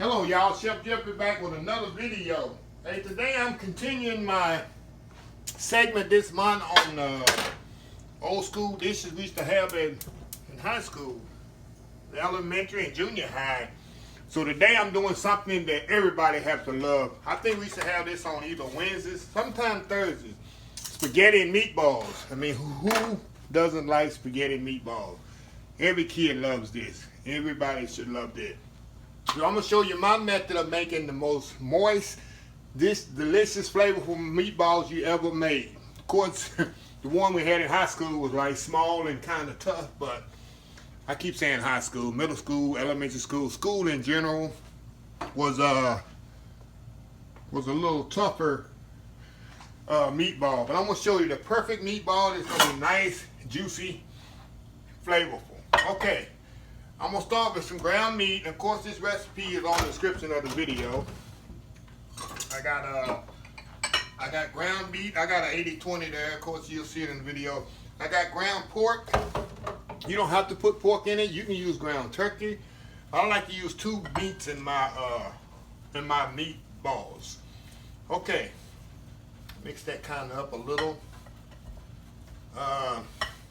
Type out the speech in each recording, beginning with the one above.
Hello y'all, Chef Jeffrey back with another video. Hey, today I'm continuing my segment this month on old school dishes we used to have in high school, elementary and junior high. So today I'm doing something that everybody has to love. I think we used to have this on either Wednesdays, sometimes Thursdays. Spaghetti and meatballs. I mean, who doesn't like spaghetti and meatballs? Every kid loves this. Everybody should love this. So I'm going to show you my method of making the most moist, delicious, flavorful meatballs you ever made. Of course, the one we had in high school was like small and kind of tough, but I keep saying high school, middle school, elementary school, school in general was a little tougher meatball. But I'm going to show you the perfect meatball that's going to be nice, juicy, flavorful. Okay. I'm going to start with some ground meat. And of course, this recipe is on the description of the video. I got ground meat. I got an 80-20 there. Of course, you'll see it in the video. I got ground pork. You don't have to put pork in it. You can use ground turkey. I like to use two meats in my meatballs. Okay. Mix that kind of up a little.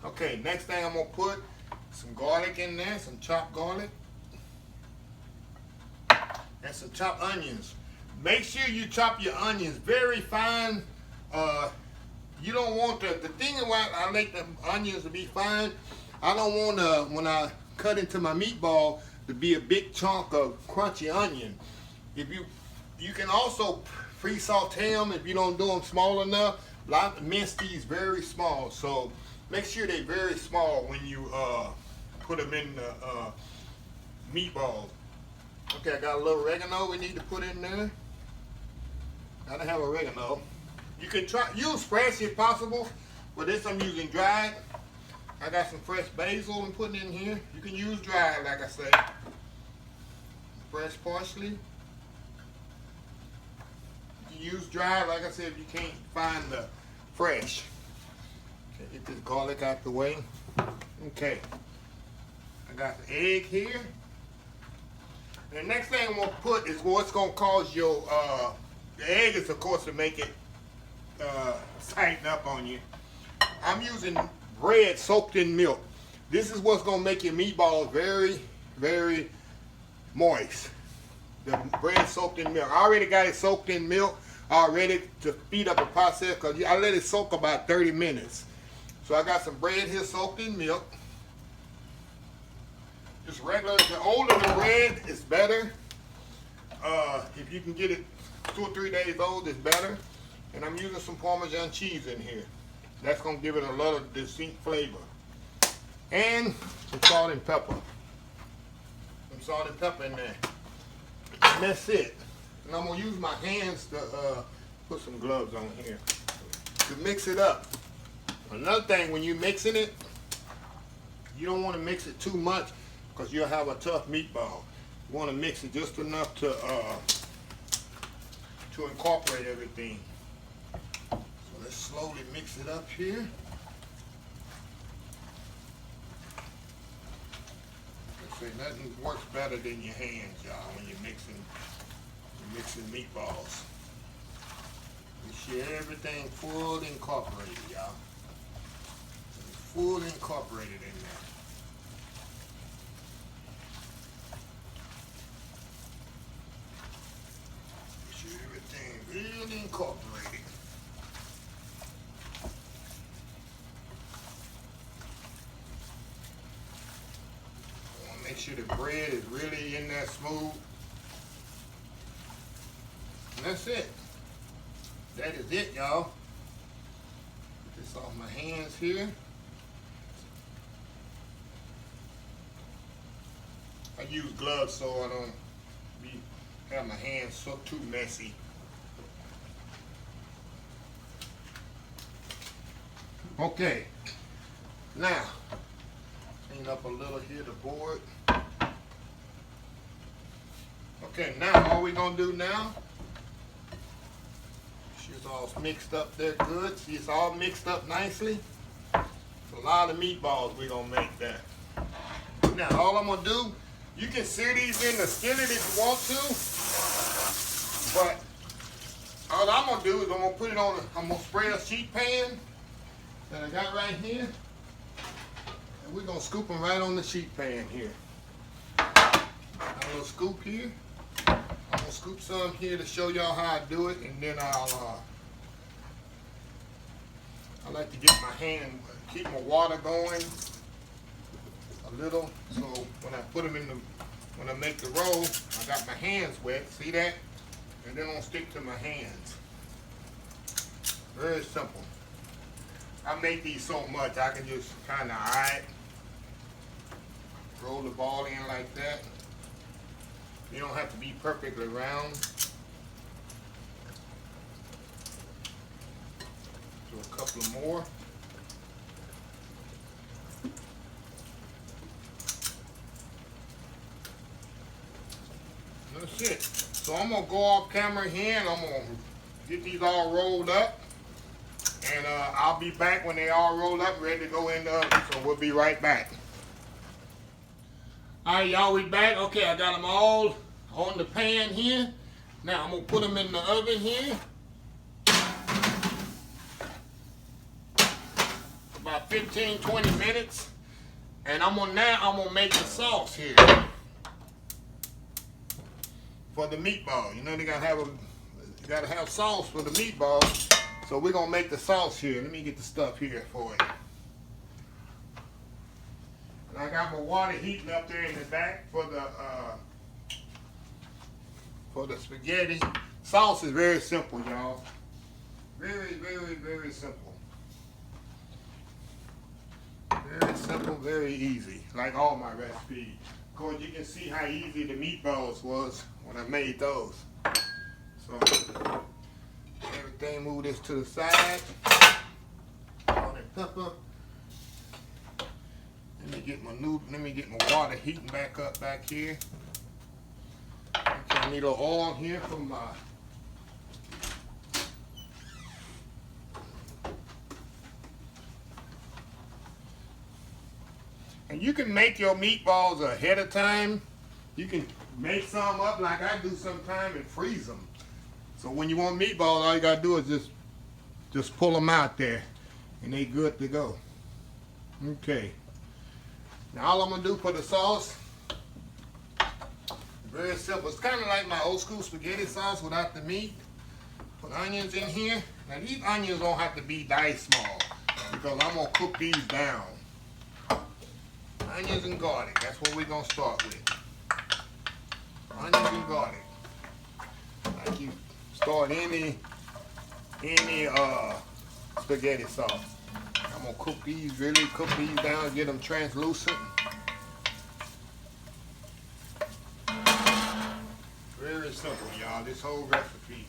Okay, next thing I'm going to put some garlic in there, some chopped garlic, and some chopped onions. Make sure you chop your onions very fine. You don't want the thing why I like the onions to be fine. I don't want when I cut into my meatball to be a big chunk of crunchy onion. If you can also pre-saute them if you don't do them small enough. I mince these very small, so make sure they're very small when you put them in the meatballs. Okay, I got a little oregano we need to put in there. Gotta have oregano. You can use fresh if possible, but this I'm using dried. I got some fresh basil I'm putting in here. You can use dried, like I say. Fresh parsley. You can use dried, like I said, if you can't find the fresh. Okay, get this garlic out the way. Okay. I got the egg here. And the next thing I'm going to put is what's going to cause your, the egg is of course to make it tighten up on you. I'm using bread soaked in milk. This is what's going to make your meatballs very, very moist. The bread soaked in milk. I already got it soaked in milk already to speed up the process because I let it soak about 30 minutes. So I got some bread here soaked in milk. Just regular. The older the bread is better. If you can get it 2 or 3 days old, it's better. And I'm using some Parmesan cheese in here. That's going to give it a lot of distinct flavor. And some salt and pepper. Some salt and pepper in there. And that's it. And I'm going to use my hands to put some gloves on here to mix it up. Another thing, when you're mixing it, you don't want to mix it too much because you'll have a tough meatball. You want to mix it just enough to incorporate everything. So let's slowly mix it up here. Let's say nothing works better than your hands, y'all, when you're mixing meatballs. Make sure everything fully incorporated, y'all. Fully incorporated in there. Make sure everything really incorporated. I want to make sure the bread is really in there smooth. And that's it. That is it, y'all. Get this off my hands here. I use gloves so I don't have my hands so too messy. Okay, now clean up a little here the board. Okay, now all we're gonna do now, she's all mixed up there good. See, it's all mixed up nicely. It's a lot of meatballs we're gonna make there. Now all I'm gonna do, You can sear these in the skillet if you want to, but all I'm gonna do is I'm gonna put it on. I'm gonna spray a sheet pan that I got right here, and we're gonna scoop them right on the sheet pan here. A little scoop here. I'm gonna scoop some here to show y'all how I do it, and then I like to get my hand, keep my water going a little, so when I put them in the, when I make the roll, I got my hands wet. See that? And they don't stick to my hands. Very simple. I make these so much I can just kind of eye it, roll the ball in like that. You don't have to be perfectly round. Do a couple of more. That's it. So I'm gonna go off camera here and I'm gonna get these all rolled up. And I'll be back when they all roll up, ready to go in the oven. So we'll be right back. Alright, y'all, we back. Okay, I got them all on the pan here. Now I'm gonna put them in the oven here. About 15-20 minutes. And I'm gonna make the sauce here for the meatball. You know they gotta have sauce for the meatball. So we're gonna make the sauce here. Let me get the stuff here for you. And I got my water heating up there in the back for the spaghetti. Sauce is very simple, y'all. Very, very, very simple. Very simple, very easy. Like all my recipes. Of course, you can see how easy the meatballs was when I made those. So everything, move this to the side. Salt and pepper. Let me get my water heating back up back here. Okay, I need a little oil here for my and you can make your meatballs ahead of time. You can make some up like I do sometimes and freeze them. So when you want meatballs, all you gotta do is just pull them out there and they good to go. Okay. Now all I'm gonna do for the sauce, very simple. It's kind of like my old school spaghetti sauce without the meat. Put onions in here. Now these onions don't have to be diced small because I'm gonna cook these down. Onions and garlic, that's what we're gonna start with. Onions and garlic. Like you start any spaghetti sauce. I'm gonna cook these, really cook these down, get them translucent. Very simple, y'all, this whole recipe.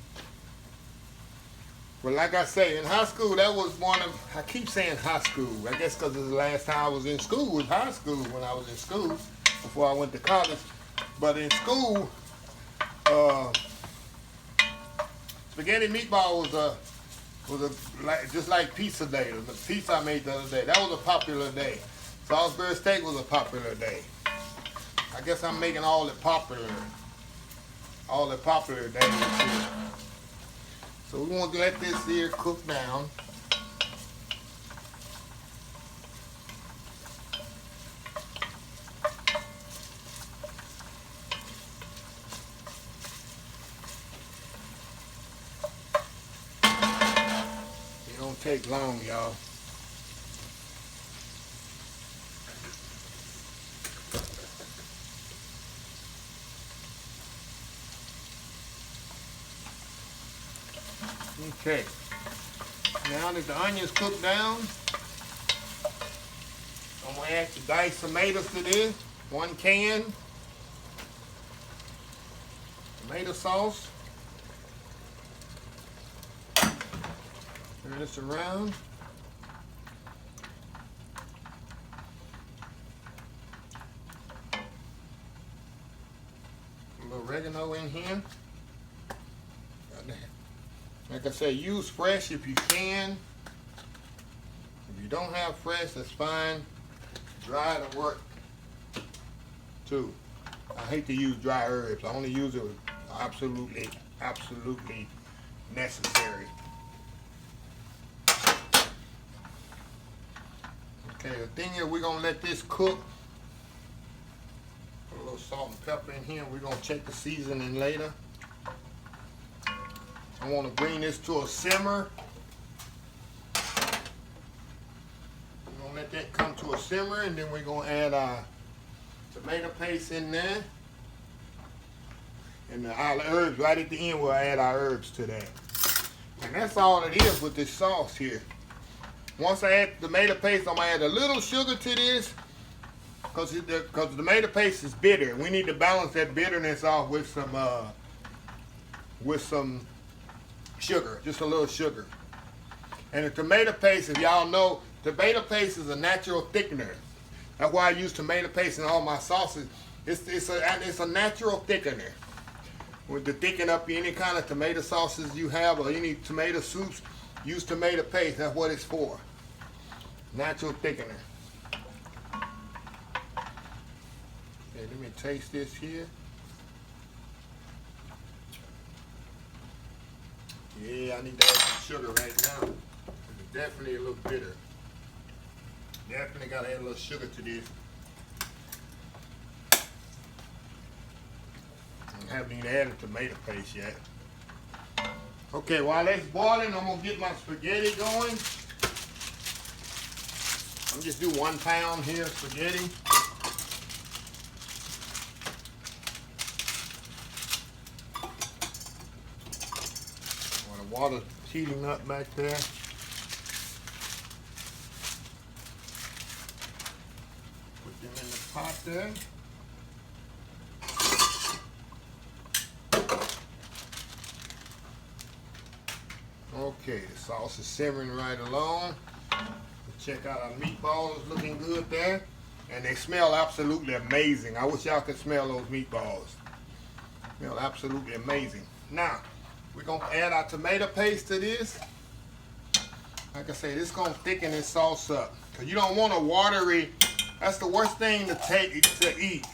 But like I say, in high school, that was one of, I keep saying high school. I guess because it's the last time I was in school was high school when I was in school before I went to college. But in school, spaghetti meatball was just like pizza day. The pizza I made the other day, that was a popular day. Salisbury steak was a popular day. I guess I'm making all the popular days here. So we want to let this here cook down. It don't take long, y'all. Okay, now that the onions cooked down, I'm going to add the diced tomatoes to this. 1 can. Tomato sauce. Turn this around. A little oregano in here. Like I said, use fresh if you can. If you don't have fresh, that's fine. Dry to work too. I hate to use dry herbs. I only use it when absolutely necessary. Okay, the thing is we're gonna let this cook. Put a little salt and pepper in here. We're gonna check the seasoning later. I want to bring this to a simmer. We're gonna let that come to a simmer, and then we're gonna add our tomato paste in there. And our herbs right at the end, we'll add our herbs to that. And that's all it is with this sauce here. Once I add tomato paste, I'm gonna add a little sugar to this because the tomato paste is bitter. We need to balance that bitterness off with some sugar, just a little sugar. And the tomato paste, if y'all know, tomato paste is a natural thickener. That's why I use tomato paste in all my sauces. It's a natural thickener. To thicken up any kind of tomato sauces you have or any tomato soups, use tomato paste. That's what it's for. Natural thickener. Okay, let me taste this here. Yeah, I need to add some sugar right now. It's definitely a little bitter. Definitely gotta add a little sugar to this. I haven't even added tomato paste yet. Okay, while that's boiling, I'm gonna get my spaghetti going. I'm just do 1 pound here of spaghetti. While the water's heating up back there. Put them in the pot there. Okay, the sauce is simmering right along. Check out our meatballs, looking good there. And they smell absolutely amazing. I wish y'all could smell those meatballs. Smell absolutely amazing. Now, we're gonna add our tomato paste to this. Like I say, this is gonna thicken this sauce up. Cause you don't want a watery, that's the worst thing to eat.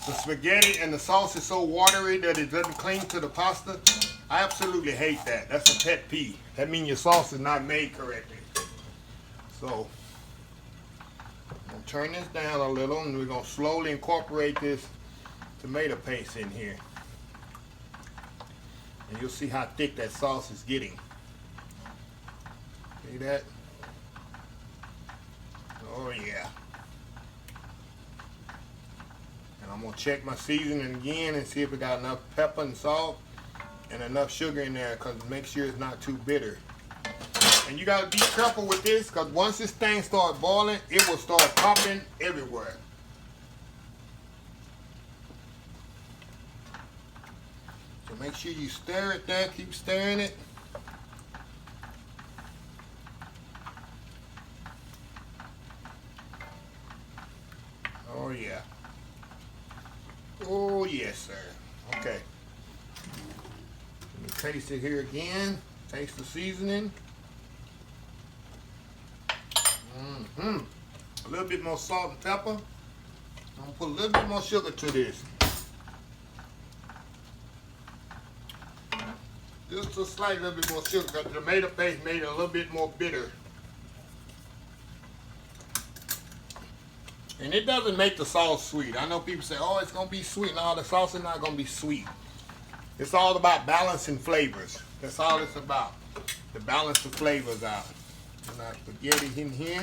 The spaghetti and the sauce is so watery that it doesn't cling to the pasta. I absolutely hate that. That's a pet peeve. That means your sauce is not made correctly. So, I'm going to turn this down a little and we're going to slowly incorporate this tomato paste in here. And you'll see how thick that sauce is getting. See that? Oh yeah. And I'm going to check my seasoning again and see if it got enough pepper and salt and enough sugar in there, because make sure it's not too bitter. And you got to be careful with this, because once this thing starts boiling, it will start popping everywhere. So make sure you stir it there, keep stirring it. Oh yeah. Oh yes, sir. Okay. Let me taste it here again. Taste the seasoning. A little bit more salt and pepper. I'm gonna put a little bit more sugar to this. Just a slight little bit more sugar, because the tomato paste made it a little bit more bitter. And it doesn't make the sauce sweet. I know people say, oh, it's gonna be sweet. No, the sauce is not gonna be sweet. It's all about balancing flavors. That's all it's about. To balance the flavors out. And our spaghetti in here.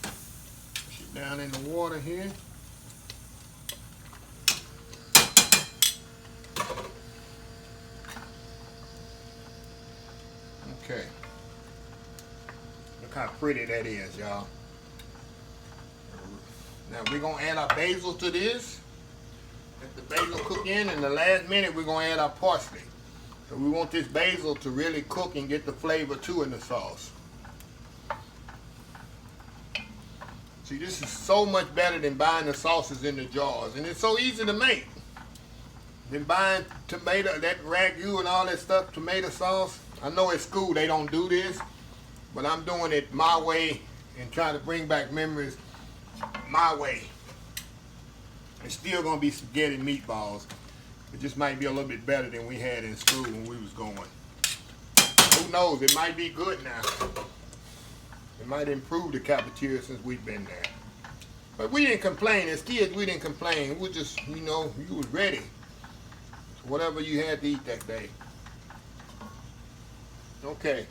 Push it down in the water here. Okay. Look how pretty that is, y'all. Now we're gonna add our basil to this. Let the basil cook in the last minute we're gonna add our parsley. So we want this basil to really cook and get the flavor too in the sauce. See, this is so much better than buying the sauces in the jars, and it's so easy to make. Than buying tomato, that ragu and all that stuff, tomato sauce. I know at school they don't do this, but I'm doing it my way and trying to bring back memories my way. It's still gonna be spaghetti meatballs. It just might be a little bit better than we had in school when we was going. Who knows? It might be good now. It might improve the cafeteria since we've been there. But we didn't complain. As kids, we didn't complain. We just, you know, you was ready. So whatever you had to eat that day. Okay.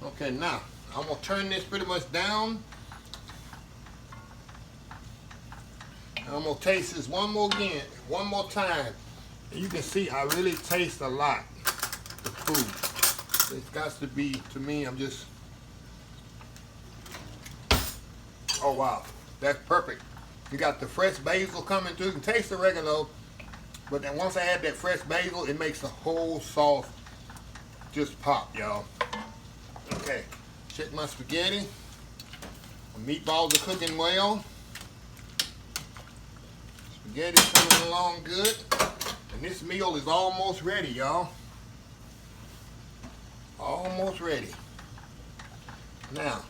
Okay, now, I'm going to turn this pretty much down. And I'm going to taste this one more time. And you can see I really taste a lot of food. It's got to be, to me, I'm just, oh wow, that's perfect. You got the fresh basil coming through. You can taste the oregano, but then once I add that fresh basil, it makes the whole sauce just pop, y'all. Okay, check my spaghetti. My meatballs are cooking well. Spaghetti's coming along good. And this meal is almost ready, y'all. Almost ready. Now,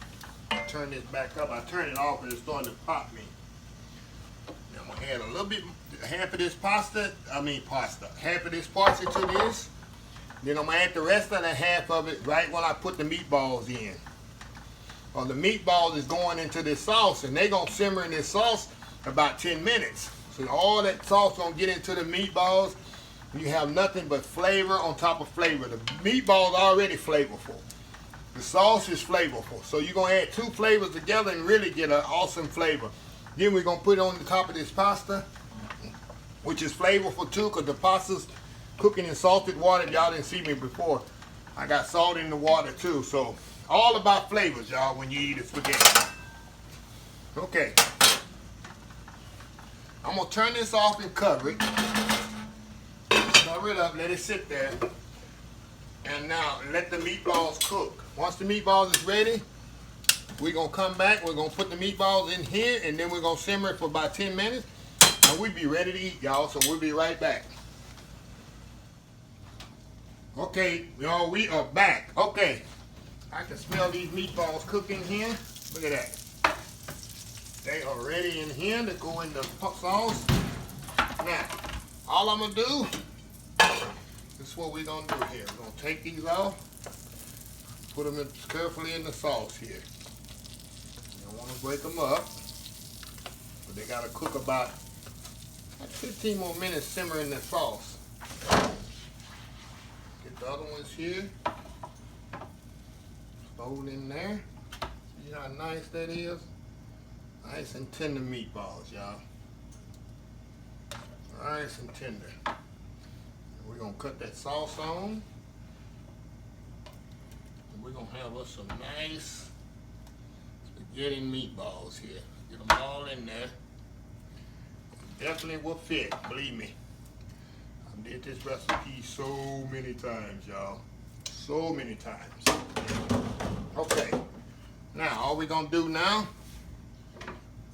turn this back up. I turn it off and it's starting to pop me. Now I'm gonna add a little bit, half of this half of this parsley to this. Then I'm gonna add the rest of the half of it right when I put the meatballs in. Well, the meatballs is going into this sauce and they're gonna simmer in this sauce about 10 minutes. So all that sauce gonna get into the meatballs. You have nothing but flavor on top of flavor. The meatballs are already flavorful. The sauce is flavorful. So you're gonna add two flavors together and really get an awesome flavor. Then we're gonna put it on the top of this pasta, which is flavorful too, because the pasta's cooking in salted water. If y'all didn't see me before, I got salt in the water too. So all about flavors, y'all, when you eat a spaghetti. Okay. I'm gonna turn this off and cover it. Cover it up, let it sit there. And now let the meatballs cook. Once the meatballs is ready, we're gonna come back, we're gonna put the meatballs in here, and then we're gonna simmer it for about 10 minutes. And we'll be ready to eat, y'all, so we'll be right back. Okay, y'all, we are back. Okay, I can smell these meatballs cooking here. Look at that. They are ready in here to go in the sauce. Now, all I'm gonna do, this is what we're gonna do here. We're gonna take these off, put them carefully in the sauce here. You don't wanna break them up, but they gotta cook about 15 more minutes simmer in the sauce. Get the other ones here, fold in there. See how nice that is? Nice and tender meatballs, y'all. Nice and tender. We're gonna cut that sauce on. And we're gonna have us some nice spaghetti meatballs here. Get them all in there. Definitely will fit, believe me. I did this recipe so many times, y'all. So many times. Okay. Now, all we're gonna do now,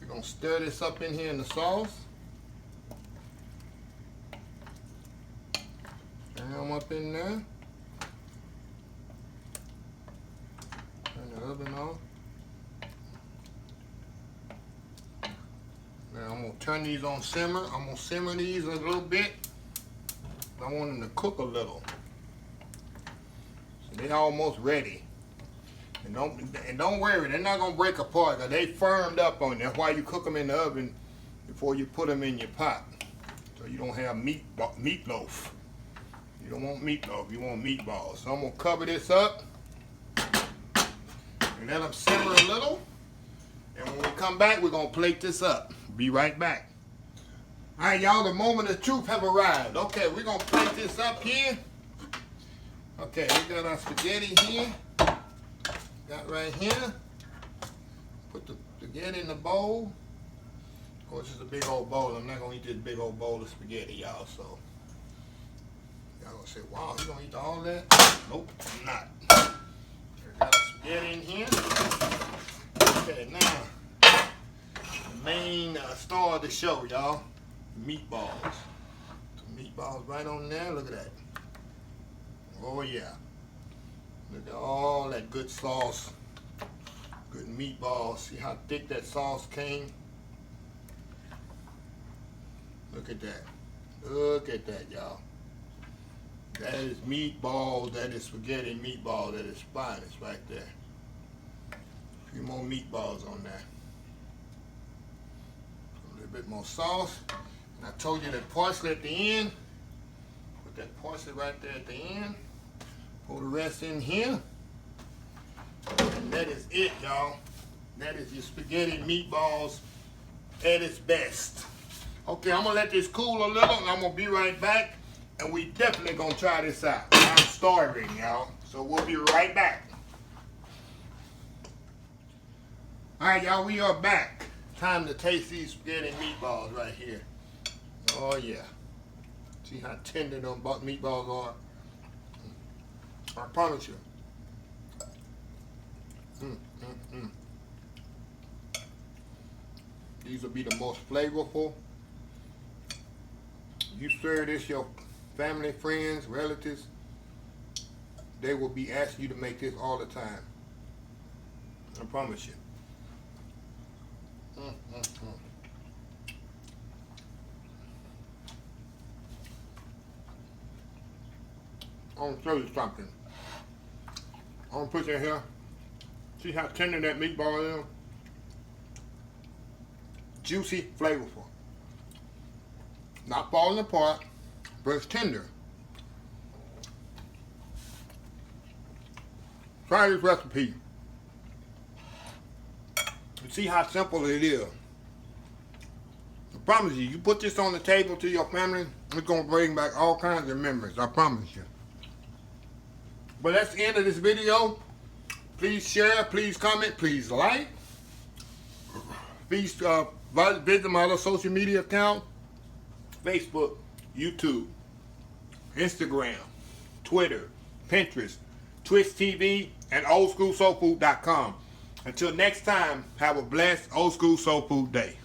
we're gonna stir this up in here in the sauce. Ham up in there. Turn the oven off. Now I'm gonna turn these on simmer. I'm gonna simmer these a little bit. I want them to cook a little. So they're almost ready. And don't worry, they're not gonna break apart because they firmed up on you. That's why you cook them in the oven before you put them in your pot. So you don't have meatloaf. You don't want meatloaf, you want meatballs. So I'm gonna cover this up and let them simmer a little. And when we come back, we're gonna plate this up. Be right back. All right, y'all, the moment of truth have arrived. Okay, we're gonna plate this up here. Okay, we got our spaghetti here. Got right here. Put the spaghetti in the bowl. Of course, it's a big old bowl. I'm not gonna eat this big old bowl of spaghetti, y'all, so. Y'all gonna say, wow, you gonna eat all that? Nope, I'm not. Got our spaghetti in here. Okay, now, the main star of the show, y'all, meatballs. Some meatballs right on there, look at that. Oh yeah. Look at all that good sauce Good meatballs. See how thick that sauce came? Look at that. Look at that, y'all. That is meatballs. That is spaghetti meatballs. That is finest right there. A few more meatballs on there. A little bit more sauce. And I told you that parsley at the end. Put that parsley right there at the end. Pour the rest in here. And that is it, y'all. That is your spaghetti meatballs at its best. Okay, I'm gonna let this cool a little and I'm gonna be right back. And we definitely gonna try this out. I'm starving, y'all. So we'll be right back. Alright, y'all, we are back. Time to taste these spaghetti meatballs right here. Oh yeah. See how tender them meatballs are? I promise you. These will be the most flavorful. You serve this your family, friends, relatives, they will be asking you to make this all the time. I promise you. I want to show you something. I'm going to put that here. See how tender that meatball is? Juicy, flavorful. Not falling apart, but it's tender. Try this recipe. And see how simple it is. I promise you, you put this on the table to your family, it's going to bring back all kinds of memories. I promise you. But that's the end of this video. Please share, please comment, please like. Please visit my other social media account. Facebook, YouTube, Instagram, Twitter, Pinterest, Twitch TV, and oldschoolsoulfood.com. Until next time, have a blessed Old School Soul Food Day.